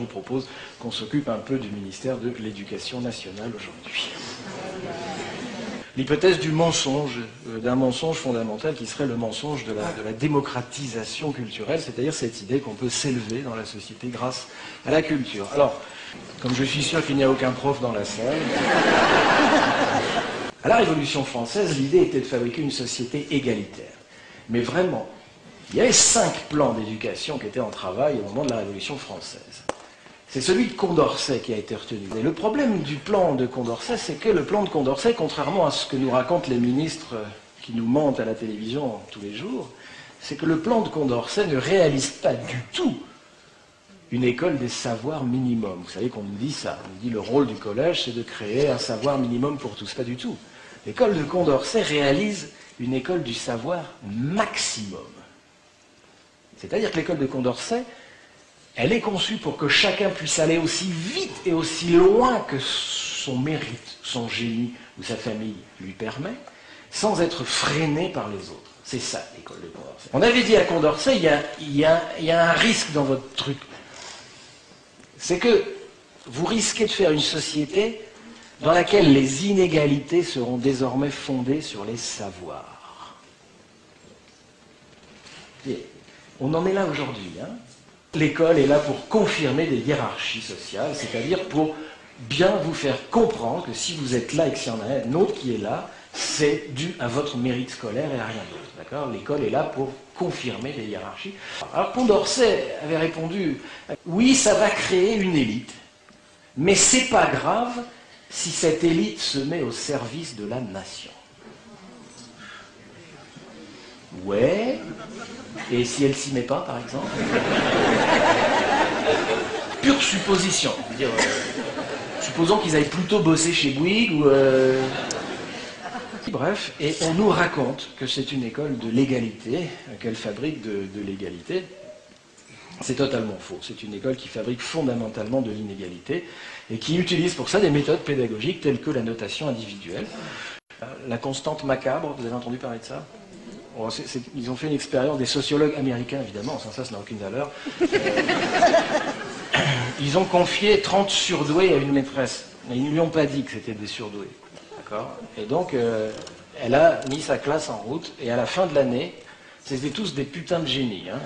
propose qu'on s'occupe un peu du ministère de l'Éducation nationale aujourd'hui. L'hypothèse du mensonge, d'un mensonge fondamental qui serait le mensonge de la démocratisation culturelle, c'est-à-dire cette idée qu'on peut s'élever dans la société grâce à la culture. Alors, comme je suis sûr qu'il n'y a aucun prof dans la salle, à la Révolution française, l'idée était de fabriquer une société égalitaire. Mais vraiment, il y avait 5 plans d'éducation qui étaient en travail au moment de la Révolution française. C'est celui de Condorcet qui a été retenu. Et le problème du plan de Condorcet, c'est que le plan de Condorcet, contrairement à ce que nous racontent les ministres qui nous mentent à la télévision tous les jours, c'est que le plan de Condorcet ne réalise pas du tout une école des savoirs minimums. Vous savez qu'on nous dit ça. On nous dit le rôle du collège, c'est de créer un savoir minimum pour tous. Pas du tout. L'école de Condorcet réalise une école du savoir maximum. C'est-à-dire que l'école de Condorcet, elle est conçue pour que chacun puisse aller aussi vite et aussi loin que son mérite, son génie ou sa famille lui permet, sans être freiné par les autres. C'est ça, l'école de Condorcet. On avait dit à Condorcet, il y a un risque dans votre truc. C'est que vous risquez de faire une société dans laquelle les inégalités seront désormais fondées sur les savoirs. Et on en est là aujourd'hui, hein. L'école est là pour confirmer des hiérarchies sociales, c'est-à-dire pour bien vous faire comprendre que si vous êtes là et que s'il y en a un autre qui est là, c'est dû à votre mérite scolaire et à rien d'autre. D'accord ? L'école est là pour confirmer des hiérarchies. Alors Condorcet avait répondu « Oui, ça va créer une élite, mais c'est pas grave si cette élite se met au service de la nation. » Ouais. Et si elle s'y met pas, par exemple? Pure supposition. Dire, supposons qu'ils aillent plutôt bosser chez Bouygues ou... Bref, et on nous raconte que c'est une école de l'égalité, qu'elle fabrique de l'égalité. C'est totalement faux. C'est une école qui fabrique fondamentalement de l'inégalité et qui utilise pour ça des méthodes pédagogiques telles que la notation individuelle. La constante macabre, vous avez entendu parler de ça? Bon, ils ont fait une expérience, des sociologues américains évidemment, sans ça n'a aucune valeur. Ils ont confié 30 surdoués à une maîtresse. Mais ils ne lui ont pas dit que c'était des surdoués. D'accord ? Et donc, elle a mis sa classe en route, et à la fin de l'année, c'était tous des putains de génies. Hein.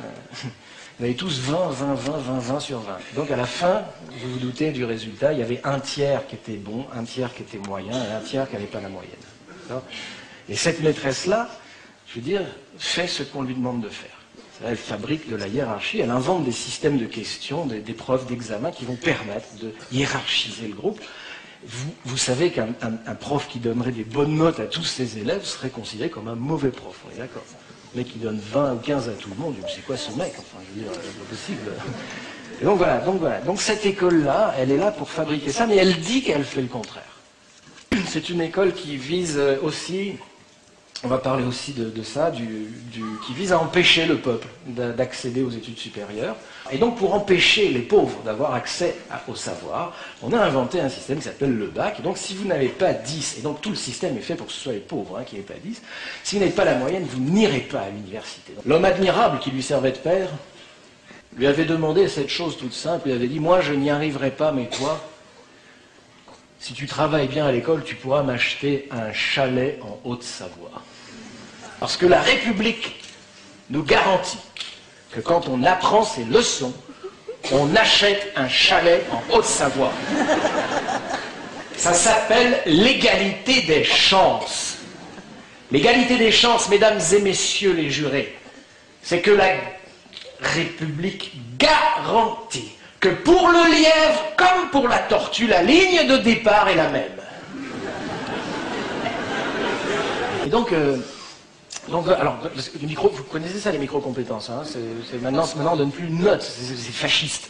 Ils avaient tous 20 sur 20. Donc à la fin, vous vous doutez du résultat, il y avait un tiers qui était bon, un tiers qui était moyen, et un tiers qui n'avait pas la moyenne. D'accord ? Et cette maîtresse-là, je veux dire, fait ce qu'on lui demande de faire. Elle fabrique de la hiérarchie, elle invente des systèmes de questions, des preuves d'examen qui vont permettre de hiérarchiser le groupe. Vous savez qu'un prof qui donnerait des bonnes notes à tous ses élèves serait considéré comme un mauvais prof, on est d'accord. Le mec qui donne 20 ou 15 à tout le monde, c'est quoi ce mec? Enfin, je veux dire, c'est pas possible. Et donc voilà. Donc cette école-là, elle est là pour fabriquer ça, mais elle dit qu'elle fait le contraire. C'est une école qui vise aussi... On va parler aussi de ça, qui vise à empêcher le peuple d'accéder aux études supérieures. Et donc pour empêcher les pauvres d'avoir accès au savoir, on a inventé un système qui s'appelle le bac. Et donc si vous n'avez pas 10, et donc tout le système est fait pour que ce soit les pauvres qui n'aient pas 10, si vous n'avez pas la moyenne, vous n'irez pas à l'université. L'homme admirable qui lui servait de père lui avait demandé cette chose toute simple, il avait dit « Moi je n'y arriverai pas, mais toi, si tu travailles bien à l'école, tu pourras m'acheter un chalet en Haute-Savoie. » Parce que la République nous garantit que quand on apprend ces leçons, on achète un chalet en Haute-Savoie. Ça s'appelle l'égalité des chances. L'égalité des chances, mesdames et messieurs les jurés, c'est que la République garantit que pour le lièvre, comme pour la tortue, la ligne de départ est la même. Et donc alors, le micro, vous connaissez ça, les micro-compétences, hein, maintenant on ne donne plus une note, c'est fasciste.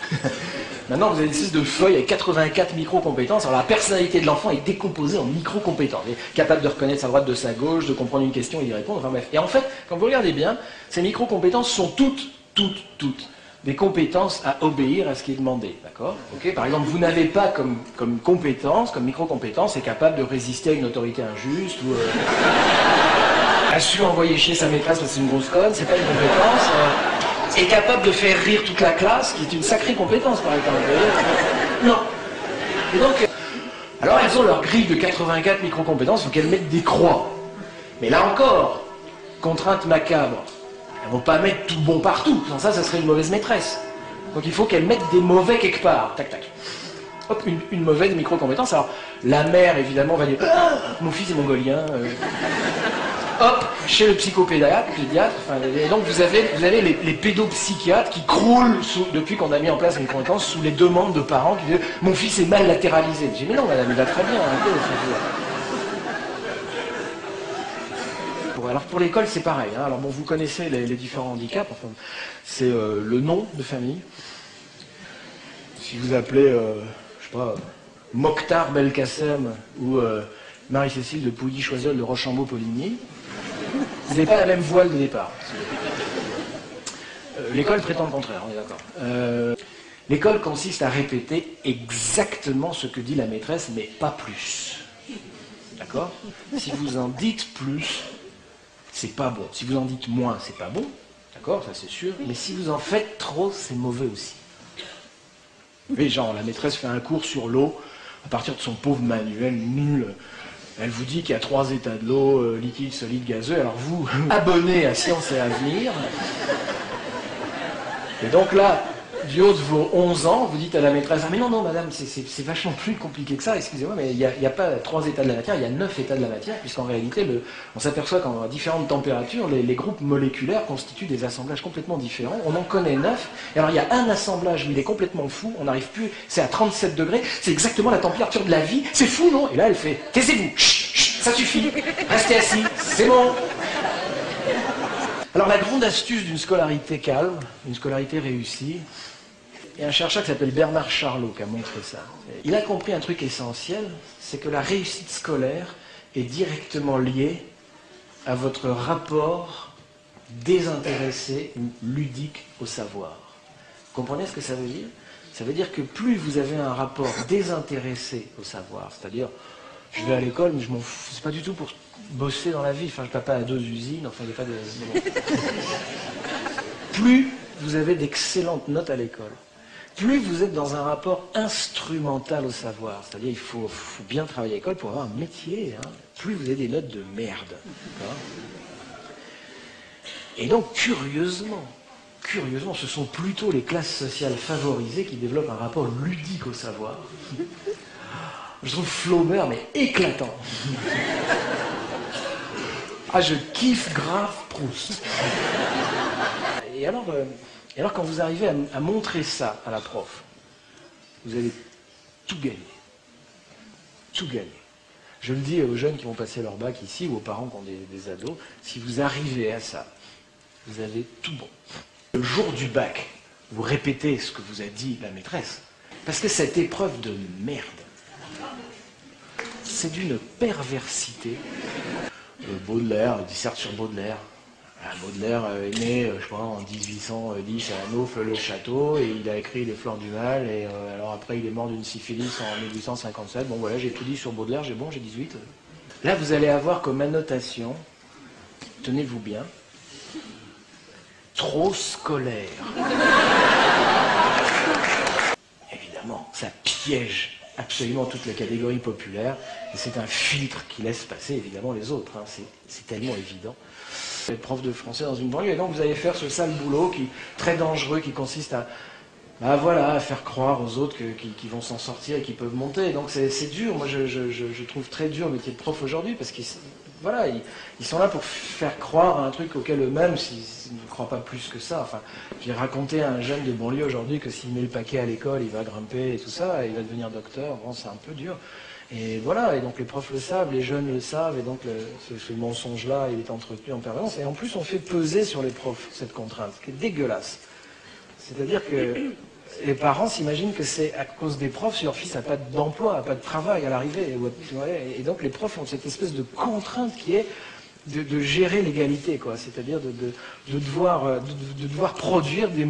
Maintenant, vous avez des espèces de feuilles avec 84 micro-compétences, alors la personnalité de l'enfant est décomposée en micro-compétences. Il est capable de reconnaître sa droite de sa gauche, de comprendre une question et d'y répondre, enfin bref. Et en fait, quand vous regardez bien, ces micro-compétences sont toutes des compétences à obéir à ce qui est demandé, d'accord? Okay, par exemple, vous n'avez pas comme compétence, comme micro-compétence, est capable de résister à une autorité injuste, ou a su envoyer chier sa maîtresse parce que c'est une grosse conne, c'est pas une compétence. est capable de faire rire toute la classe, qui est une sacrée compétence par exemple. Non. Et donc, alors elles ont leur grille de 84 micro-compétences, il faut qu'elles mettent des croix. Mais là encore, contrainte macabre, elles ne vont pas mettre tout bon partout, sans ça, ça serait une mauvaise maîtresse. Donc il faut qu'elles mettent des mauvais quelque part. Tac, tac. Hop, une mauvaise micro-compétence. Alors, la mère, évidemment, va dire ah, mon fils est mongolien. Hop, chez le psychopédiatre, et donc vous avez les pédopsychiatres qui croulent depuis qu'on a mis en place une compétence sous les demandes de parents qui disent mon fils est mal latéralisé. Je dis mais non madame, il va très bien. Alors pour l'école c'est pareil. Hein. Alors bon, vous connaissez les différents handicaps. Enfin, c'est le nom de famille. Si vous appelez, je sais pas, Mokhtar Belkacem ou Marie-Cécile de Pouilly-Choiseul de Rochambeau-Poligny, vous n'avez pas la même voile de départ. L'école prétend le contraire, on est d'accord. L'école consiste à répéter exactement ce que dit la maîtresse, mais pas plus. D'accord? Si vous en dites plus, c'est pas bon. Si vous en dites moins, c'est pas bon. D'accord? Ça c'est sûr. Mais si vous en faites trop, c'est mauvais aussi. Vous voyez, genre, la maîtresse fait un cours sur l'eau, à partir de son pauvre manuel nul. Elle vous dit qu'il y a 3 états de l'eau, liquide, solide, gazeux. Alors vous, abonnez à Science et Avenir. Et donc là, du haut de vos 11 ans, vous dites à la maîtresse, ah mais non, non, madame, c'est vachement plus compliqué que ça, excusez-moi, mais il n'y a pas 3 états de la matière, il y a 9 états de la matière, puisqu'en réalité, on s'aperçoit qu'en différentes températures, les groupes moléculaires constituent des assemblages complètement différents. On en connaît 9, et alors il y a un assemblage, il est complètement fou, on n'arrive plus, c'est à 37 degrés, c'est exactement la température de la vie, c'est fou, non? Et là, elle fait, taisez-vous, chut, chut, ça suffit, restez assis, c'est bon. Alors la grande astuce d'une scolarité calme, une scolarité réussie, il y a un chercheur qui s'appelle Bernard Charlot qui a montré ça. Il a compris un truc essentiel, c'est que la réussite scolaire est directement liée à votre rapport désintéressé ou ludique au savoir. Vous comprenez ce que ça veut dire? Ça veut dire que plus vous avez un rapport désintéressé au savoir, c'est-à-dire je vais à l'école mais je m'en fous, c'est pas du tout pour bosser dans la vie, enfin je ne vais pas à 2 usines, enfin il n'y a pas de... Plus vous avez d'excellentes notes à l'école, plus vous êtes dans un rapport instrumental au savoir, c'est-à-dire il faut bien travailler à l'école pour avoir un métier, hein. Plus vous avez des notes de merde. Et donc curieusement, ce sont plutôt les classes sociales favorisées qui développent un rapport ludique au savoir. Je trouve Flaubert mais éclatant. Ah, je kiffe grave Proust. Et alors quand vous arrivez à montrer ça à la prof, vous allez tout gagner. Tout gagner. Je le dis aux jeunes qui vont passer leur bac ici, ou aux parents qui ont des ados, si vous arrivez à ça, vous avez tout bon. Le jour du bac, vous répétez ce que vous a dit la maîtresse, parce que cette épreuve de merde, c'est d'une perversité. Baudelaire, disserte sur Baudelaire. Baudelaire est né, je crois, en 1810 à Naufle-le-Château, et il a écrit Les Fleurs du Mal, et alors après il est mort d'une syphilis en 1857. Bon voilà, j'ai tout dit sur Baudelaire, j'ai 18. Là vous allez avoir comme annotation, tenez-vous bien, trop scolaire. Évidemment, ça piège absolument toute la catégorie populaire, et c'est un filtre qui laisse passer évidemment les autres, hein. C'est tellement évident. Vous êtes prof de français dans une banlieue, et donc vous allez faire ce sale boulot très dangereux, qui consiste à faire croire aux autres qu'ils vont s'en sortir et qu'ils peuvent monter. Et donc c'est dur, moi je trouve très dur le métier de prof aujourd'hui, parce qu'ils sont là pour faire croire à un truc auquel eux-mêmes ils ne croient pas plus que ça. Enfin, j'ai raconté à un jeune de banlieue aujourd'hui que s'il met le paquet à l'école, il va grimper et tout ça, et il va devenir docteur. Bon, c'est un peu dur. Et voilà, et donc les profs le savent, les jeunes le savent, et donc ce mensonge-là, il est entretenu en permanence. Et en plus, on fait peser sur les profs cette contrainte, qui est dégueulasse. C'est-à-dire que les parents s'imaginent que c'est à cause des profs si leur fils n'a pas d'emploi, n'a pas de travail à l'arrivée. Et donc les profs ont cette espèce de contrainte qui est de gérer l'égalité, quoi. C'est-à-dire de devoir produire des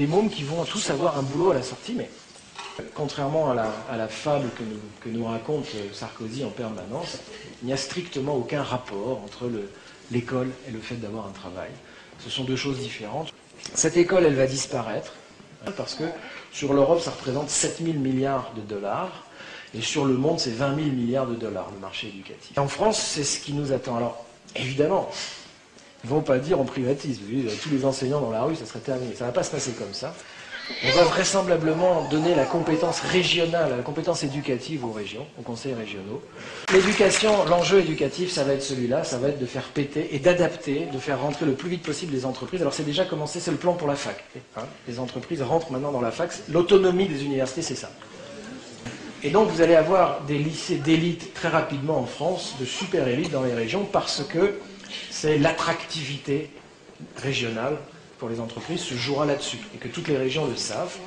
mômes qui vont tous avoir un boulot à la sortie. Mais contrairement à la fable que nous raconte Sarkozy en permanence, il n'y a strictement aucun rapport entre l'école et le fait d'avoir un travail. Ce sont deux choses différentes. Cette école, elle va disparaître, parce que sur l'Europe, ça représente 7 000 milliards de dollars, et sur le monde, c'est 20 000 milliards de dollars, le marché éducatif. En France, c'est ce qui nous attend. Alors, évidemment, ils ne vont pas dire on privatise. Vous voyez, tous les enseignants dans la rue, ça serait terminé. Ça ne va pas se passer comme ça. On va vraisemblablement donner la compétence régionale, la compétence éducative aux régions, aux conseils régionaux. L'éducation, l'enjeu éducatif, ça va être celui-là, ça va être de faire péter et d'adapter, de faire rentrer le plus vite possible les entreprises. Alors c'est déjà commencé, c'est le plan pour la fac. Hein, les entreprises rentrent maintenant dans la fac. L'autonomie des universités, c'est ça. Et donc vous allez avoir des lycées d'élite très rapidement en France, de super élites dans les régions, parce que c'est l'attractivité régionale pour les entreprises se jouera là-dessus, et que toutes les régions le savent.